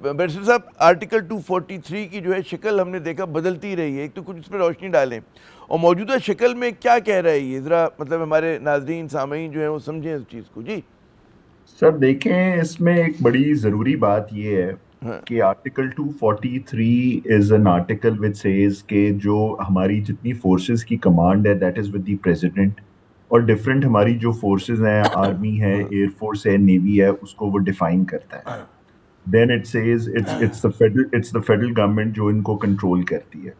Barrister صاحب article 243 کی جو ہے شکل ہم نے دیکھا بدلتی رہی ہے، ایک تو کچھ اس پر روشنی ڈالیں اور موجودہ شکل میں کیا کہہ رہا ہے یہ ذرا مطلب ہمارے ناظرین سامعین جو ہیں وہ سمجھیں اس چیز کو. جی سر دیکھیں، اس میں ایک بڑی ضروری بات یہ ہے ہاں کہ article 243 is an article which says کہ جو ہماری جتنی فورسز کی کمانڈ ہے that is with the president, اور ڈفرینٹ ہماری جو فورسز ہیں، آرمی ہے، ایئر فورس ہے، نیوی ہے، اس کو وہ ڈیفائن کرتا ہے. Then it says it's the federal government جو ان کو کنٹرول کرتی ہے.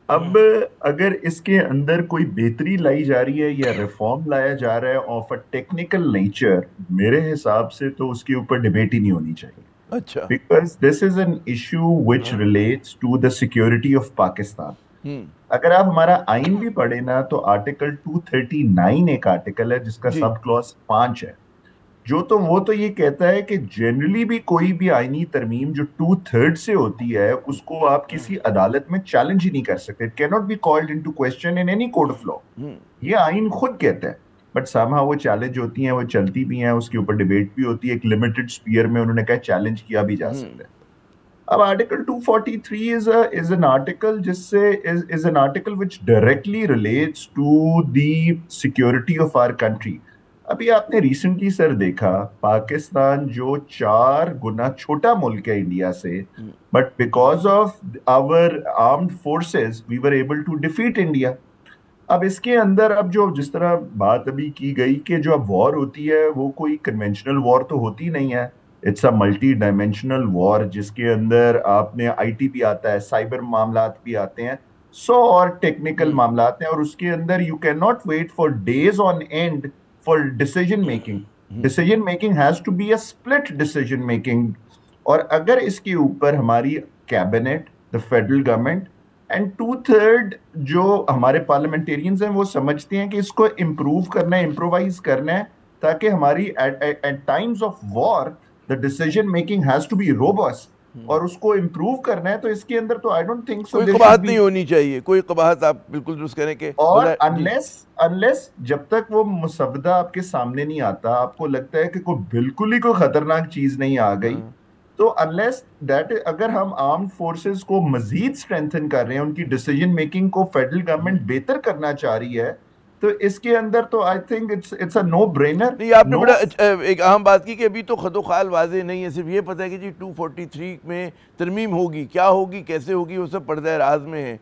اب اگر اس کے اندر کوئی بہتری لائی جا رہی ہے یا ریفارم لایا جا رہا ہے آف اے ٹیکنیکل نیچر، میرے حساب سے تو اس کے اوپر ڈبیٹ ہی نہیں ہونی چاہیے. اچھا. Because this is an issue which relates to the security of Pakistan. اگر آپ ہمارا آئین بھی پڑھیں نا تو آرٹیکل 239 ایک آرٹیکل ہے جس کا جی سب کلوز 5 ہے، جو تو وہ تو یہ کہتا ہے کہ جنرلی بھی کوئی بھی آئینی ترمیم جو 2/3 سے ہوتی ہے اس کو آپ کسی عدالت میں چیلنج ہی نہیں کر سکتے. It cannot be called into question in any code of law. یہ آئین خود کہتا ہے، بٹ somehow وہ چیلنج ہوتی ہیں، وہ چلتی بھی ہیں، اس کے اوپر ڈیبیٹ بھی ہوتی ہے. ایک لمیٹڈ سپیئر میں انہوں نے کہا چیلنج کیا بھی جا سکتا ہے. اب آرٹیکل 243 is an article جس سے is an article which directly relates to the security of our country. ابھی آپ نے ریسنٹلی سر دیکھا پاکستان جو 4 گنا چھوٹا ملک ہے انڈیا سے، but because of our armed forces we were able to defeat India. اب اس کے اندر اب جو جس طرح بات ابھی کی گئی کہ جو اب وار ہوتی ہے وہ کوئی کنونشنل وار تو ہوتی نہیں ہے، اٹس اے ملٹی ڈائمینشنل وار جس کے اندر آپ نے آئی ٹی بھی آتا ہے، سائبر معاملات بھی آتے ہیں، اور ٹیکنیکل معاملات ہیں، اور اس کے اندر you can not wait for days on end for decision making. Decision making has to be a split decision making. اور اگر اس کے اوپر ہماری cabinet, the federal government and 2/3 جو ہمارے پارلیمنٹیرینز ہیں وہ سمجھتے ہیں کہ اس کو امپروو کرنا ہے، امپرووائز کرنا ہے، تاکہ ہماری at times of war the decision making has to be robust, اور اس کو امپروو کرنا ہے، تو اس کے اندر تو آئی ڈونٹ تھنک سو کوئی دیر شوڈ قباحت بی. نہیں ہونی چاہیے، کوئی قباحت آپ بالکل درست کریں کہ اور جی انلیس جب تک وہ مسودہ آپ کے سامنے نہیں آتا، آپ کو لگتا ہے کہ کوئی بالکل ہی کوئی خطرناک چیز نہیں آ گئی، تو انلیس دیٹ اگر ہم آرمڈ فورسز کو مزید اسٹرینتھن کر رہے ہیں، ان کی ڈیسیجن میکنگ کو فیڈرل گورنمنٹ بہتر کرنا چاہ رہی ہے، تو اس کے اندر تو I think it's a no brainer. نہیں. آپ نے نو. بڑا ایک اہم بات کی کہ ابھی تو خد و خال واضح نہیں ہے، صرف یہ پتہ ہے کہ جی 243 میں ترمیم ہوگی، کیا ہوگی، کیسے ہوگی، وہ سب پردہ راز میں ہے.